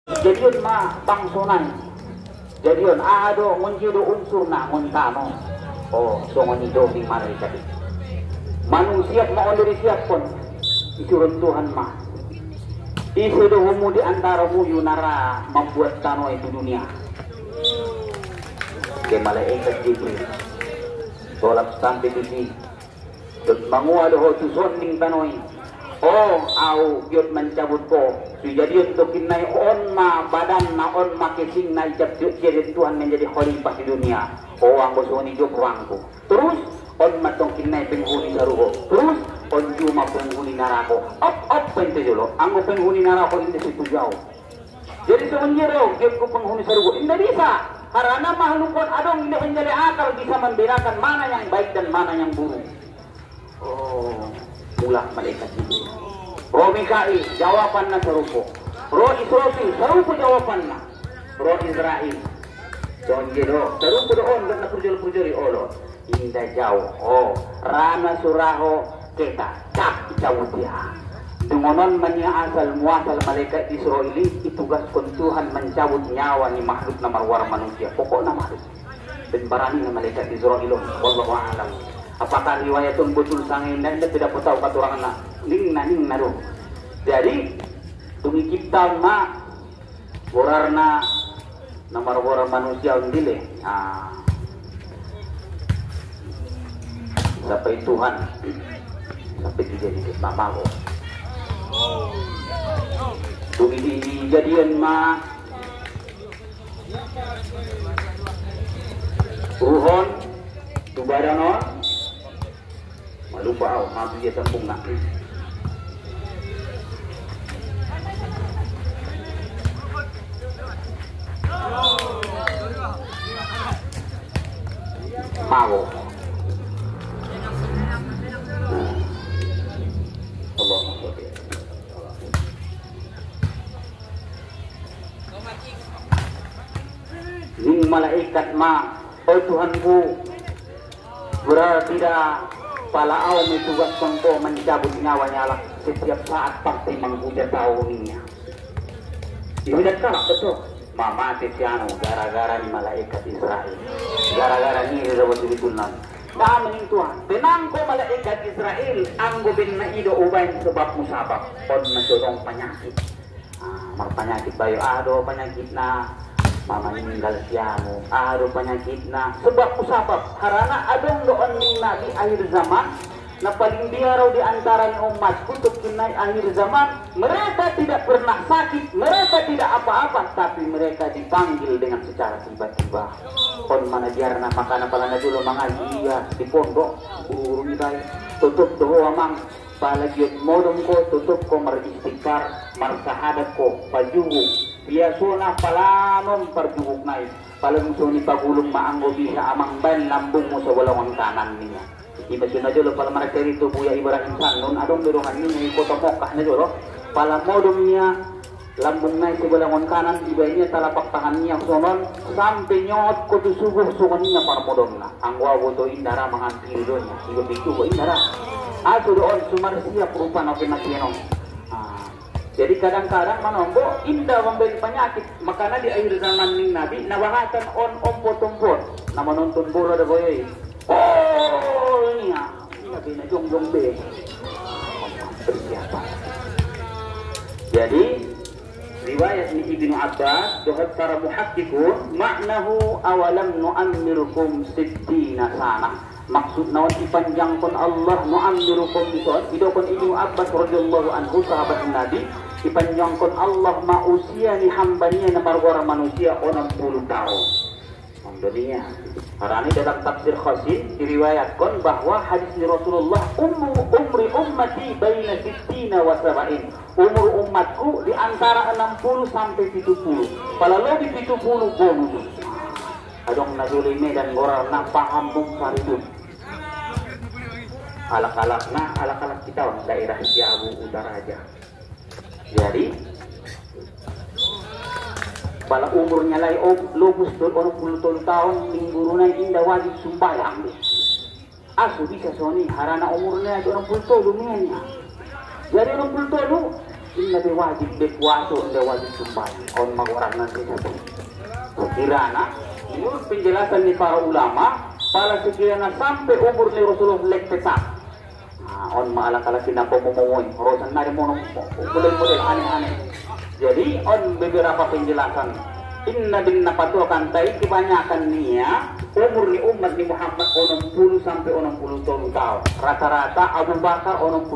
Jadiun ma bangsonan. Jadiun ado menjido unsur na montano. Oh, songon ni doming malaikat. Manusia mau dari siap pun isurun Tuhan mah. Isuduhumu di antaramu yunara membuat tano itu dunia. Ke malaikat Jibril. Tolak sampai di sini. Terus manguado ho tuson ning tanoi. Oh, au yut mencabut ko. Sujadiun to kinai on ma badan na on ma kesing na ijab jadi Tuhan menjadi khalifah di dunia. Oh, ang bosoni jog wangku. Terus on matong kinai penghuni saruho. Terus on cuma penghuni narako. Op pente jolo. Ang penghuni narako hindi situ jauh. Jadi semenjero game ko penghuni saruho. Hindi bisa. Karena makhlukon adong hindi menjadi akal bisa membedakan mana yang baik dan mana yang buruk. Oh, mulak malaikat itu. Roh Mikail jawaban na sarupo. Roh Israfil sarupo jawaban na. Roh Israel. Don jedo sarupo doon na purjol-purjoli olo. Indah jauh. Oh, rana suraho kita cap jauh dia. Dungonon manya asal muasal malaikat Israeli itugas kon Tuhan mencabut nyawa ni makhluk na marwar manusia. Pokok na makhluk. Dan barani na malaikat Israel. Wallahu a'lam. Apakah riwayatun betul sangin dan tidak tahu katurangan na ning na do. Jadi tumi kita ma borarna namar-borar manusia undile. Sampai Tuhan sampai dijadi mamago. Tumi dijadian ma ruhon tu badanon lupa au maaf dia sambung nak mau Allah ning malaikat ma oh Tuhanku berarti dah pala au tugas kongko mencabut nyawanya lah setiap saat pasti menghujat tauninya. Ini kan betul. Mama Tetiano gara-gara ni malaikat Israel. Gara-gara ni rebut betul nan. Dah mening Tuhan. Tenang ko malaikat Israel anggo bin naido ubain sebab musabab. Pon mencolong penyakit. Penyakit bayo ado penyakit na mama meninggal siamu ado penyakit na sebab usabab karena adong doon ning nabi akhir zaman na paling biaraw di antara umat untuk kinai akhir zaman mereka tidak pernah sakit mereka tidak apa-apa tapi mereka dipanggil dengan secara tiba-tiba pon manajer na makana pala na dulu mangaji ya di pondok guru kita tutup doa mang palagiot modom ko tutup ko maristighfar marsahadat ko pajugo biasuna palanom perjuguk nai paling suni pagulong maanggo bisa amang ban lambung mo sa walawang kanan niya iba suna jolo pala mereka itu buya ibarat insan nun adong dorongan niya iko tomokah na jolo pala modom niya lambung nai sa walawang kanan iba niya talapak tangan niya sonon sampai nyot ko tusuguh sungan niya para modom na ang wawo to indara mangampil doon niya iba bitugo indara aso doon sumarsiya perupa na pinagyanong. Jadi kadang-kadang manombo indah memberi penyakit makanya di akhir zaman ning nabi nawahatan on ompot-ompot na menonton bola da boy. Oh ini ya nabi na jong be. Persiapan. Jadi riwayat ni Ibnu Abbas dohat para muhakkikun maknahu awalam nu'ammirukum 60 sana. Maksud nawan ipanjangkon Allah nu'ammirukum bison idokon Ibnu Abbas radhiyallahu anhu sahabat Nabi ipanjangkon Allah mausia ni hambanya na marwara manusia 60 tahun. Maksudnya karena dalam tafsir Khasin diriwayatkan bahwa hadis Rasulullah umri ummati baina 60 wa 70 umur umatku di antara 60 sampai 70 kalau lebih 70 bonus adong nazulime dan goral na paham bung faridun alak-alak kita daerah Jawa Utara aja. Jadi pala umurnya lay lubus tol 60 tahun minggu na indah wajib sumbayang asu bisa soni harana umurnya 60 lumianya jadi 60 inna be wajib be puasa inde wajib sembahyang on magorang nanti satu kirana menurut penjelasan di para ulama pala sekiranya sampai umur ni Rasulullah lek petak on maala kala sinapomomoy rosan na mo model aneh-aneh. Jadi on beberapa penjelasan inna bin napatuakan tay kebanyakan niya umur ni umat ni Muhammad 60 sampai 60 tahun. Rata-rata Abu Bakar 60,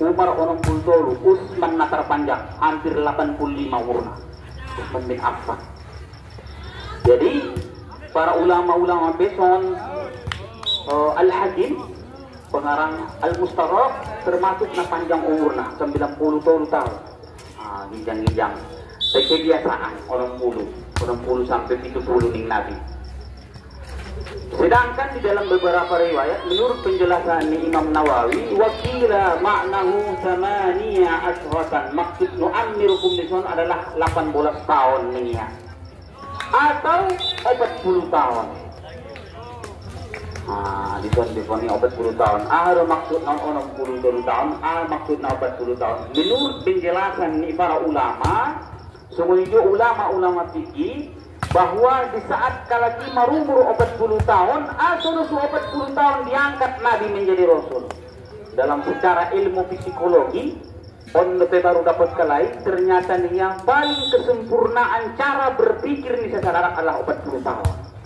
Umar 60, Utsman na terpanjang hampir 85 umurna. Utsman bin Affan. Jadi para ulama-ulama beson Al-Hakim pengarang Al-Mustaraf termasuk na panjang umurna 90 tahun. Gijang-gijang kebiasaan orang puluh sampai 70 ning Nabi. Sedangkan di dalam beberapa riwayat menurut penjelasan Imam Nawawi wakila maknahu samaniya ashrotan maksud nu'ammirukum dison adalah 18 tahun niya atau 40 tahun. Di sini 40 tahun. Maksud 60 tahun, maksud 40 tahun. Menurut penjelasan ni para ulama, sungguhnya ulama-ulama fikih bahwa di saat kala kita umur 40 tahun, asal 40 tahun diangkat Nabi menjadi Rasul. Dalam secara ilmu psikologi, on baru dapat kelai, ternyata ni yang paling kesempurnaan cara berpikir ni sekarang adalah 40 tahun.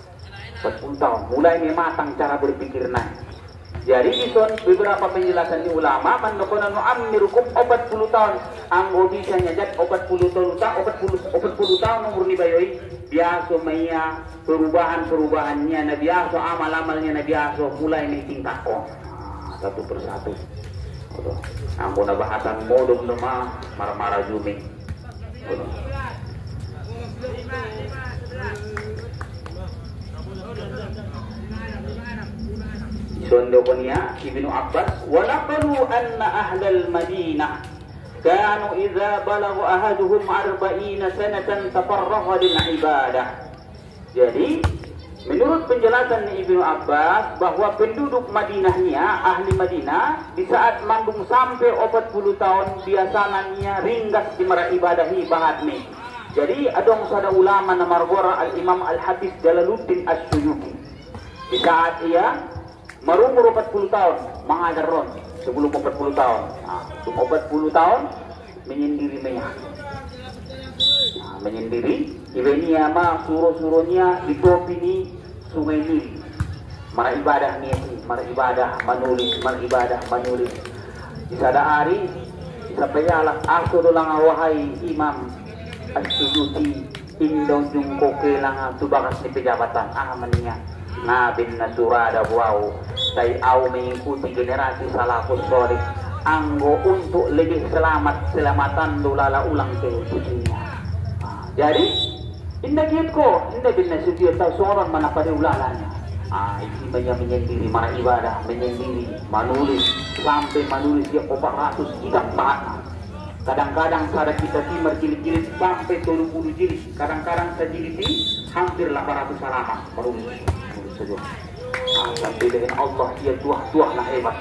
40 tahun, mulai matang cara berpikir naik. Jadi ison beberapa penjelasan di ulama mandokonan nu'ammirukum 40 tahun. Anggo bisa nyajat 40 tahun umur ni bayoi. Biasa maya perubahannya na biasa amal-amalnya na biasa mulai ni tingkat satu persatu. Anggo na bahasan modong nama marmara juming. Sondokonya Ibnu Abbas walaqalu anna ahlal Madinah kanu idza balagha ahaduhum 40 sanatan tafarraha lil ibadah. Jadi menurut penjelasan Ibnu Abbas bahwa penduduk Madinahnya ahli Madinah di saat mandung sampai 40 tahun biasanya ringgas di mara ibadahi bahatni. Jadi adong sada ulama na margora al-Imam Al-Hafiz Jalaluddin As-Suyuti. Di saat ia marumur 40 tahun mengajar ron sebelum 40 tahun. 40 tahun menyendiri menyendiri ibeni ama suruh-suruhnya di topi ni sungai Nil. Mara ibadah ni mara ibadah manulis. Di sada hari sampai alah aku dolang wahai Imam As-Suyuti indong jungko kelang tubakas ni pejabatan amaninya. Nabin na surada buau say au mengikuti generasi salafus soleh anggo untuk lebih selamatan dulala ulang ke dunia. Jadi indah gitu indah bin nasudiya tahu seorang mana pada ulalanya. Ini banyak menyendiri mara ibadah menyendiri menulis sampai menulis dia 400 kitab bahasa. Kadang-kadang sada kita timur jilid-jilid sampai 20 jilid. Kadang-kadang sajilid hampir 800 halaman menulis. Sampai dengan Allah dia tuah-tuah lah hebat.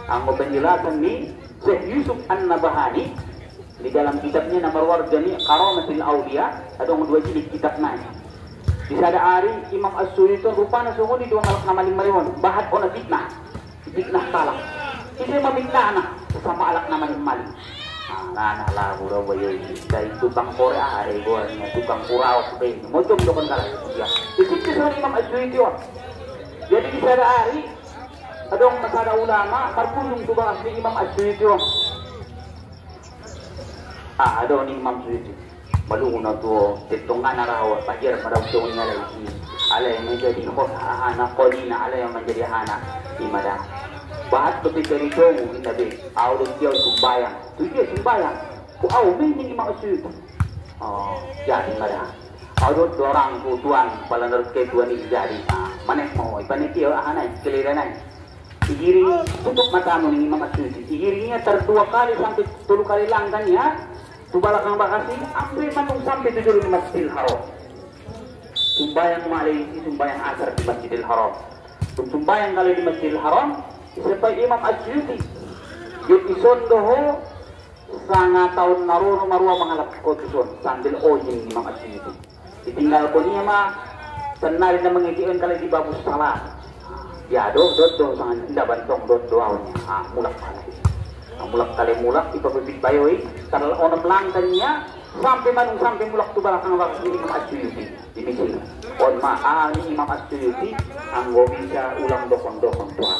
Anggo penjelasan ni Syekh Yusuf An-Nabahani di dalam kitabnya Nomor Warjani Karamatul Aulia ada 2 jilid kitab naik. Di sada hari Imam As-Suyuti rupanya sungguh di 2,5 bahat ona fitnah salah. Ini memikna anak sama alak nama mali. Nah lah bura bayo dari tukang Korea ada gorengnya tukang kurau seperti ini. Mocom dokon kalah dia. Di situ Imam As-Suyuti. Jadi di sada hari adong masada ulama terkunjung tu bahas di Imam As-Suyuti. Ada ni Imam As-Suyuti. Malu na tu tetongan araw pajer pada usulnya lagi. Ala yang menjadi anak kolina, ala yang menjadi anak imada. Bahat ketika itu kita be, awal dia sembahyang. Tu dia sembahyang. Ku awal ni Imam As-Suyuti. Jadi imada. Awal orang tu tuan palandar ke tuan ini jadi. Mana mau ipan itu anak keliran. Igiring tutup matamu ni Imam As-Suyuti. Igiringnya 2 kali sampai 3 kali langgannya. Tubalakang bakasi, ambil manung sampai tujuh di Masjidil Haram. Sumbayang Malaysia, sumbayang asar di Masjidil Haram. Sumbayang kali di Masjidil Haram, sampai Imam As-Suyuti. Yuk isondoho, Sanga tahun narono marua mangalap kotuson sambil ojing Imam Asy'ari. Ditinggal ko niya ma senari na mangitian kali di babus salat. Ya do sangan inda bantong do awnya. Mulak pala. Mulak kali mulak ipapipit bayoy taral onam langkannya sampai mulak tu balakang waktu Imam Asy'ari di misil. On ma ni Imam Asy'ari anggo bisa ulang dokon-dokon tua.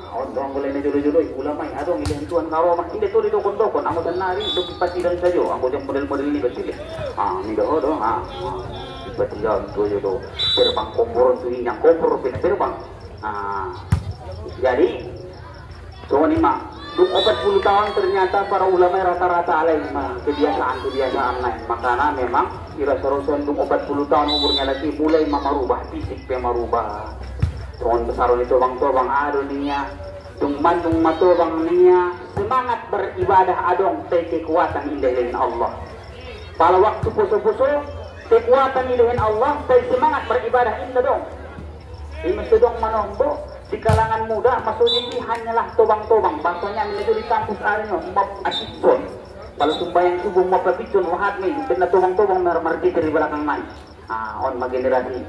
On dong boleh na jolo-jolo ulama adong ilahan tuan karo mak inde to dokon-dokon amo tanari do patidan sajo anggo jang model-model ni betul. Ni do patidan to yo terbang kompor tu yang kompor terbang. Jadi so ni mak 40 tahun ternyata para ulama rata-rata alaih kebiasaan lain. Makanya memang ira-sarosan 40 tahun umurnya lagi mulai merubah fisik merubah. Tuhan besaron itu bang ado niya dung mato bang niya semangat beribadah adong teh kekuatan ilahin Allah. Pada waktu puso-puso kekuatan ilahin Allah teh semangat beribadah indah dong. Ini sedang manombo di kalangan muda maksudnya ini hanyalah tobang-tobang bahasanya itu di kampus arenya map asikson. Kalau sumbayang subuh map apikson wahat nih benar tobang-tobang marmarti dari belakang main. On generasi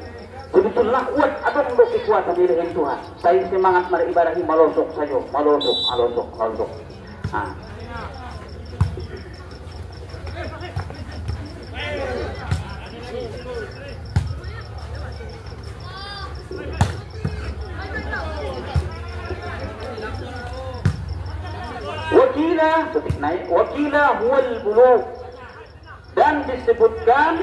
sebetulnya kuat adong do kekuatan ilahin Tuhan. Saya semangat beribadahi malosok saja, malosok. Wakila huwal bulugh dan disebutkan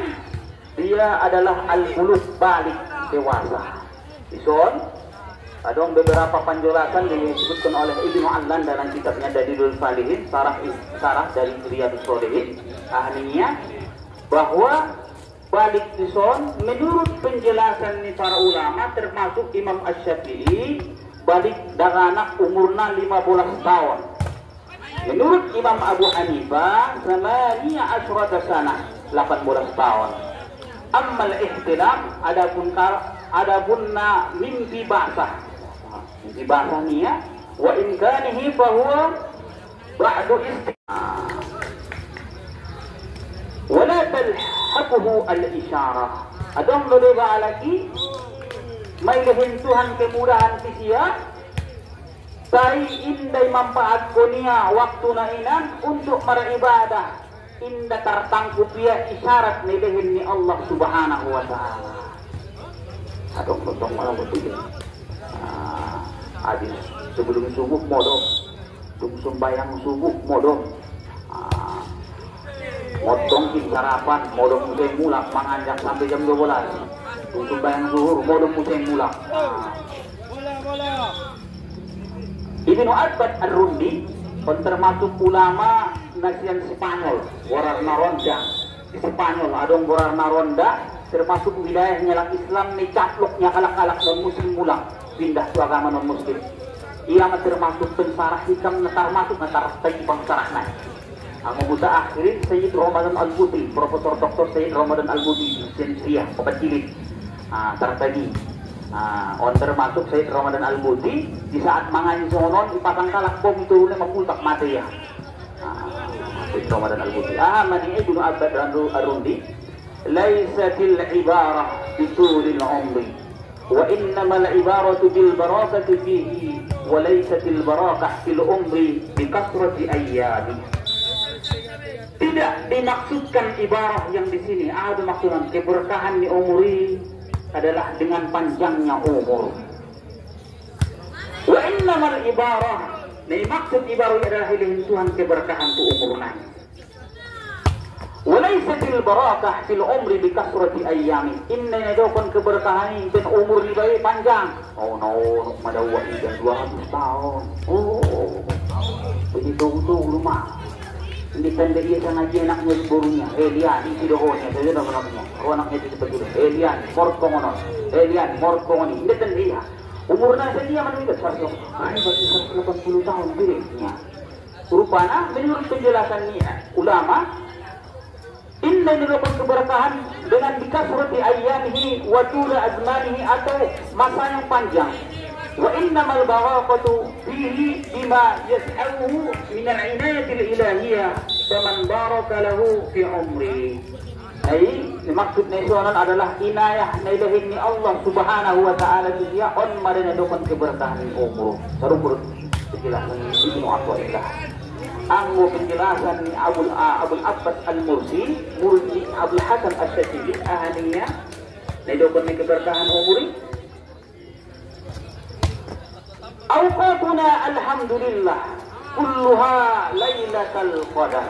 dia adalah al-bulugh balik dewasa. Ison ada beberapa penjelasan disebutkan oleh Ibnu Allan dalam kitabnya Dalilul Falihin sarah dari Riyadhus Shalihin ahlinya bahwa balik ison menurut penjelasan para ulama termasuk Imam Asy-Syafi'i balik daranak umurna 15 tahun. Menurut Imam Abu Hanifah samania asyrata sanah 18 tahun. Ammal ihtilam adabunna mimpi basah niya wa in kanihi fa huwa ba'du istimam wala talhaquhu al-isyarah. Adong loloba lagi may gahintuhan kemudahan siya Sai inday manfaat ko niya waktu na inan untuk beribadah. Indah tertangkup dia isyarat nilihin ni Allah Subhanahu wa ta'ala. Adong malam betul. Adis sebelum subuh modong, sembahyang subuh modong. Motong sarapan modong musai mulak menganjak sampai jam 12. Sembahyang zuhur modong musai mulak. Ibnu Abbad Ar-Rundi termasuk ulama nasian Spanyol, Warna Ronda di Spanyol, adong Warna Ronda termasuk wilayahnya lang Islam ni caploknya kalak-kalak non muslim mulang pindah ke agama non muslim. Ia termasuk pensarah hikam termasuk tadi bangsarah naik. Ang buta akhirin Sayyid Ramadan Al-Buti, Profesor Dr. Sayyid Ramadan Al-Buti, Sensia, obat cilik. Tertadi on termasuk Sayyid Ramadan Al-Buti di saat mangan sonon ipasang kalak bom turunnya mapultak mati ya. Sayyid Ramadan Al-Buti mani Ibnu Abbad Ar-Rundi laisatil ibarah bitulil umri wa innamal ibaratu bil barakati fihi wa laisatil barakah fil umri bi kasrati ayyami. Tidak dimaksudkan ibarah yang di sini ada maksudnya keberkahan di umuri adalah dengan panjangnya umur. Wa innamal ibarah, maksud ibarah adalah ilahin Tuhan keberkahan tu umur naik. Wa laysatil barakah fil umri bi kasrati ayyami. Inna yadukun keberkahan itu umur ni baik panjang. Oh no, madawa ini 200 tahun. Oh, begitu rumah. Ini tanda dia sangat anaknya seburunya. Lian, ini dohonya, saya sudah menangnya. Anaknya itu seperti itu. Lian, mort kongonon. Lian, mort kongoni. Ini tanda dia. Umurnya dia meninggal 180 tahun dirinya. Rupanya menurut penjelasan ulama, inna merupakan keberkahan dengan dikasrati ayyamihi wa tula azmanihi atau masa yang panjang. Wa innamal barakatu fihi bima yas'aluhu min al-'inayatil ilahiyah faman baraka lahu fi umri. Maksud nasionan adalah inayah nailahin ni Allah subhanahu wa ta'ala dia on marina dokon keberkahan umur. Sarupur penjelasan Ibnu Athaillah. Anggo penjelasan ni Abul Abbas Al-Mursi, Mursi Abdul Hasan Asy-Syadzili ahaninya naidokon ni keberkahan umur. Awqatuna alhamdulillah kulluha lailatul qadar.